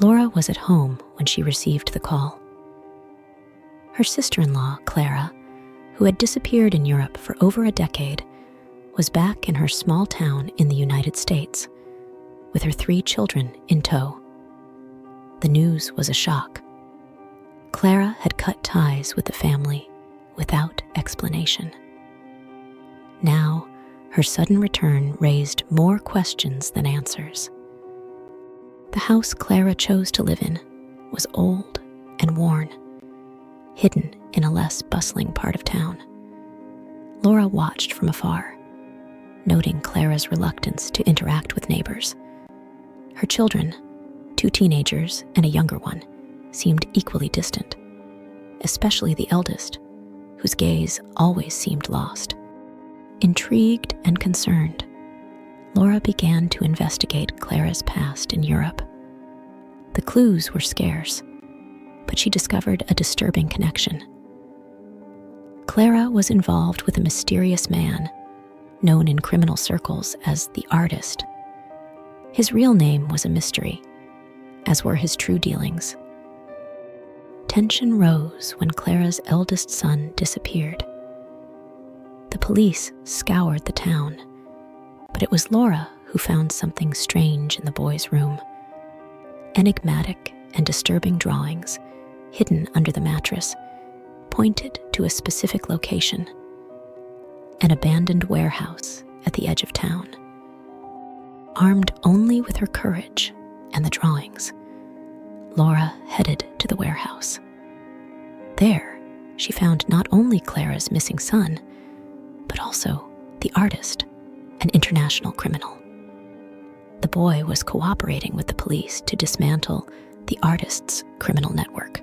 Laura was at home when she received the call. Her sister-in-law, Clara, who had disappeared in Europe for over a decade, was back in her small town in the United States, with her 3 children in tow. The news was a shock. Clara had cut ties with the family without explanation. Now, her sudden return raised more questions than answers. The house Clara chose to live in was old and worn, hidden in a less bustling part of town. Laura watched from afar, noting Clara's reluctance to interact with neighbors. Her children, 2 teenagers and a younger one, seemed equally distant, especially the eldest, whose gaze always seemed lost. Intrigued and concerned, Laura began to investigate Clara's past in Europe. The clues were scarce, but she discovered a disturbing connection. Clara was involved with a mysterious man known in criminal circles as the Artist. His real name was a mystery, as were his true dealings. Tension rose when Clara's eldest son disappeared. The police scoured the town, but it was Laura who found something strange in the boy's room. Enigmatic and disturbing drawings, hidden under the mattress, pointed to a specific location: an abandoned warehouse at the edge of town. Armed only with her courage and the drawings, Laura headed to the warehouse. There, she found not only Clara's missing son, but also the Artist, an international criminal. The boy was cooperating with the police to dismantle the Artist's criminal network,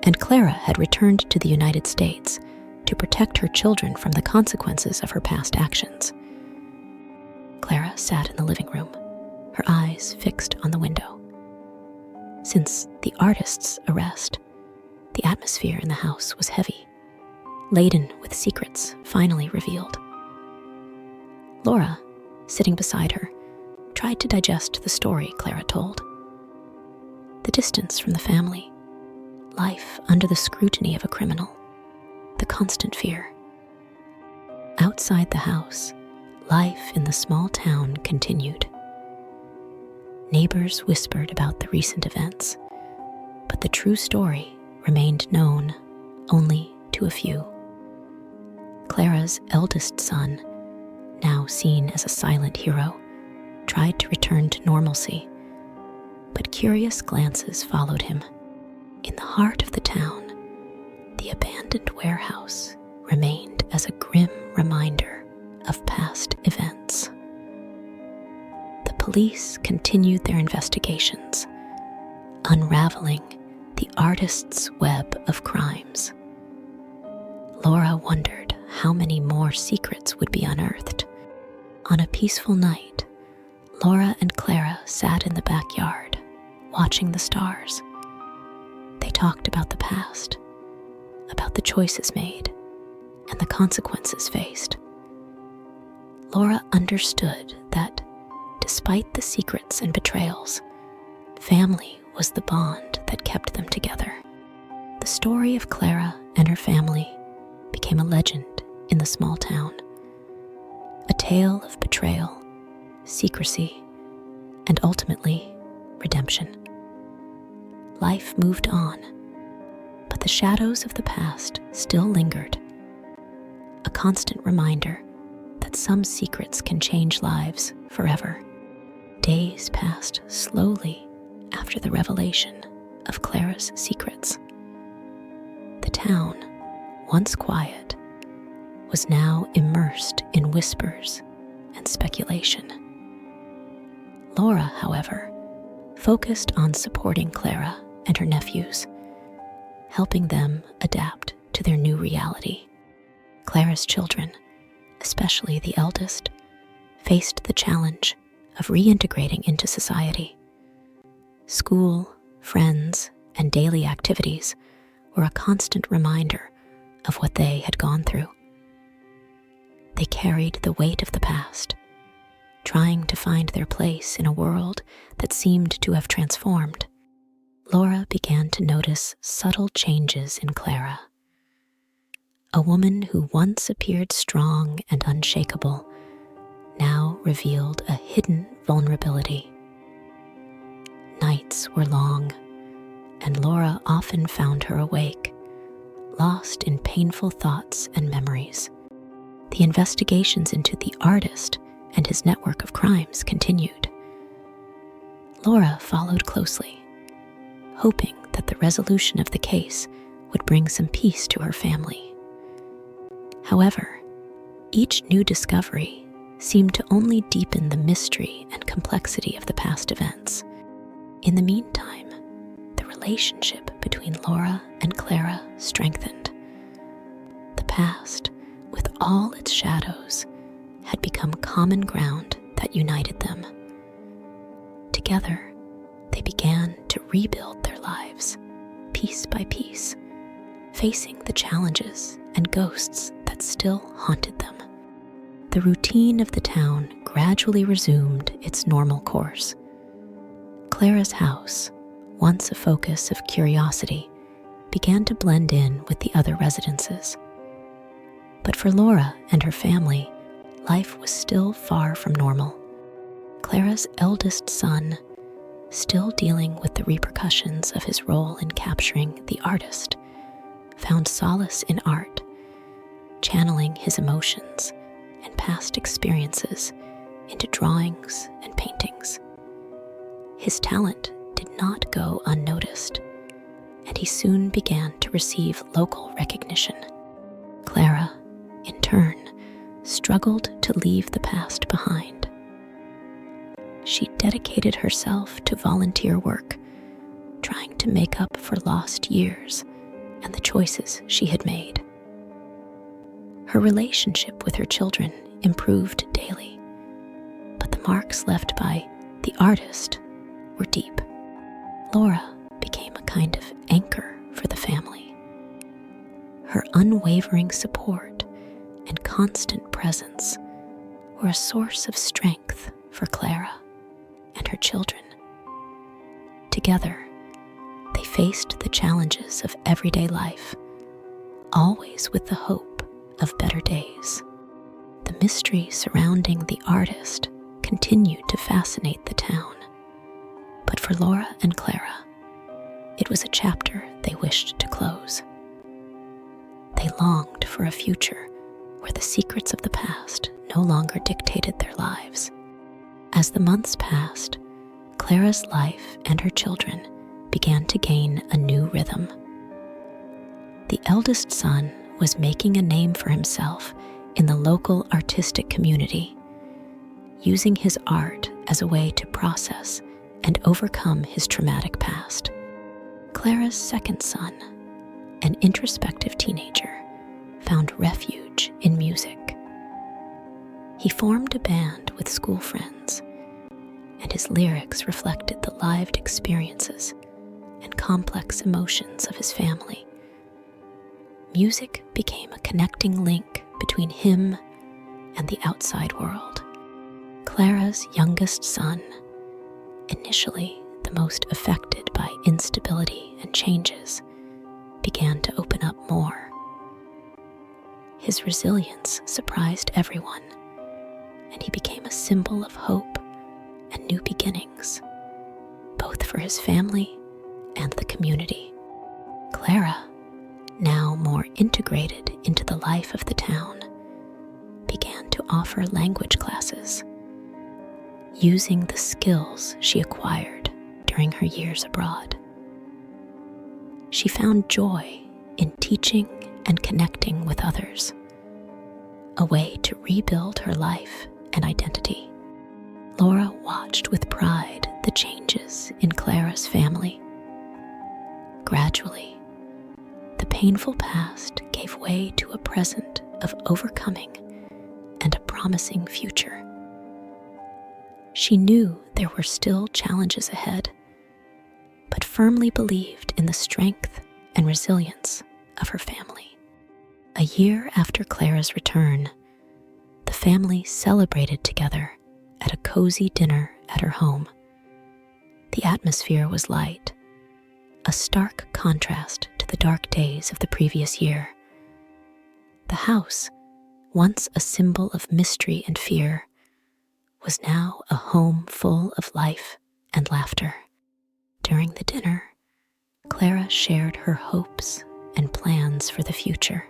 and Clara had returned to the United States to protect her children from the consequences of her past actions. Clara sat in the living room, her eyes fixed on the window. Since the Artist's arrest, the atmosphere in the house was heavy, laden with secrets finally revealed. Laura, sitting beside her, tried to digest the story Clara told. The distance from the family, life under the scrutiny of a criminal, the constant fear. Outside the house, life in the small town continued. Neighbors whispered about the recent events, but the true story remained known only to a few. Clara's eldest son, now seen as a silent hero, tried to return to normalcy, but curious glances followed him. In the heart of the town, the abandoned warehouse remained as a grim reminder of past events. The police continued their investigations, unraveling the Artist's web of crimes. Laura wondered how many more secrets would be unearthed. On a peaceful night, Laura and Clara sat in the backyard, watching the stars. They talked about the past, about the choices made, and the consequences faced. Laura understood that, despite the secrets and betrayals, family was the bond that kept them together. The story of Clara and her family became a legend in the small town, a tale of betrayal, secrecy, and ultimately, redemption. Life moved on, but the shadows of the past still lingered, a constant reminder that some secrets can change lives forever. Days passed slowly after the revelation of Clara's secrets. The town, once quiet, was now immersed in whispers and speculation. Laura, however, focused on supporting Clara and her nephews, helping them adapt to their new reality. Clara's children, especially the eldest, faced the challenge of reintegrating into society. School, friends, and daily activities were a constant reminder of what they had gone through. They carried the weight of the past, trying to find their place in a world that seemed to have transformed. Laura began to notice subtle changes in Clara. A woman who once appeared strong and unshakable now revealed a hidden vulnerability. Nights were long, and Laura often found her awake, lost in painful thoughts and memories. The investigations into the artist and his network of crimes continued. Laura followed closely, hoping that the resolution of the case would bring some peace to her family. However, each new discovery seemed to only deepen the mystery and complexity of the past events. In the meantime, the relationship between Laura and Clara strengthened. The past, with all its shadows, had become common ground that united them. Together, they began to rebuild their lives, piece by piece, facing the challenges and ghosts that still haunted them. The routine of the town gradually resumed its normal course. Clara's house, once a focus of curiosity, began to blend in with the other residences. But for Laura and her family, life was still far from normal. Clara's eldest son, still dealing with the repercussions of his role in capturing the artist, found solace in art, channeling his emotions and past experiences into drawings and paintings. His talent did not go unnoticed, and he soon began to receive local recognition. Clara, in turn, struggled to leave the past behind. She dedicated herself to volunteer work, trying to make up for lost years and the choices she had made. Her relationship with her children improved daily, but the marks left by the artist were deep. Laura became a kind of anchor for the family. Her unwavering support and constant presence were a source of strength for Clara and her children. Together, they faced the challenges of everyday life, always with the hope of better days. The mystery surrounding the artist continued to fascinate the town, but for Laura and Clara, it was a chapter they wished to close. They longed for a future where the secrets of the past no longer dictated their lives. As the months passed, Clara's life and her children began to gain a new rhythm. The eldest son was making a name for himself in the local artistic community, using his art as a way to process and overcome his traumatic past. Clara's second son, an introspective teenager, found refuge in music. He formed a band with school friends, and his lyrics reflected the lived experiences and complex emotions of his family. Music became a connecting link between him and the outside world. Clara's youngest son, initially the most affected by instability and changes, began to open up more. His resilience surprised everyone, and he became a symbol of hope and new beginnings, both for his family and the community. Clara, now more integrated into the life of the town, began to offer language classes, using the skills she acquired during her years abroad. She found joy in teaching and connecting with others, a way to rebuild her life and identity. Laura watched with pride the changes in Clara's family. Gradually, the painful past gave way to a present of overcoming and a promising future. She knew there were still challenges ahead, but firmly believed in the strength and resilience of her family. A year after Clara's return, the family celebrated together at a cozy dinner at her home. The atmosphere was light, a stark contrast to the dark days of the previous year. The house, once a symbol of mystery and fear, was now a home full of life and laughter. During the dinner, Clara shared her hopes and plans for the future.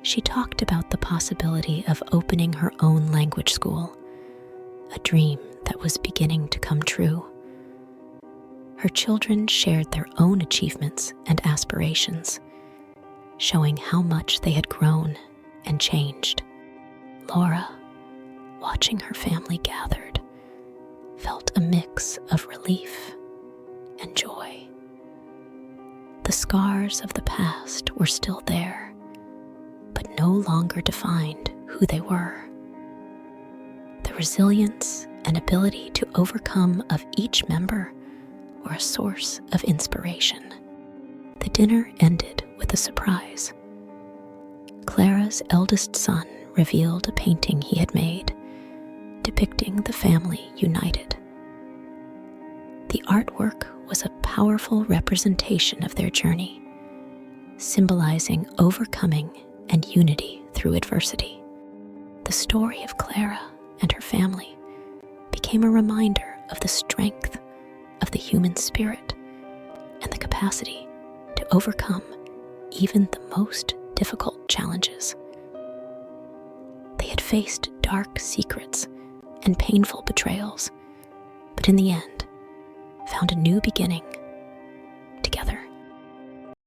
She talked about the possibility of opening her own language school, a dream that was beginning to come true. Her children shared their own achievements and aspirations, showing how much they had grown and changed. Laura, watching her family gathered, felt a mix of relief and joy. The scars of the past were still there, but no longer defined who they were. The resilience and ability to overcome of each member were a source of inspiration. The dinner ended with a surprise. Clara's eldest son revealed a painting he had made, depicting the family united. The artwork was a powerful representation of their journey, symbolizing overcoming and unity through adversity. The story of Clara and her family became a reminder of the strength of the human spirit and the capacity to overcome even the most difficult challenges. They had faced dark secrets and painful betrayals, but in the end, found a new beginning together.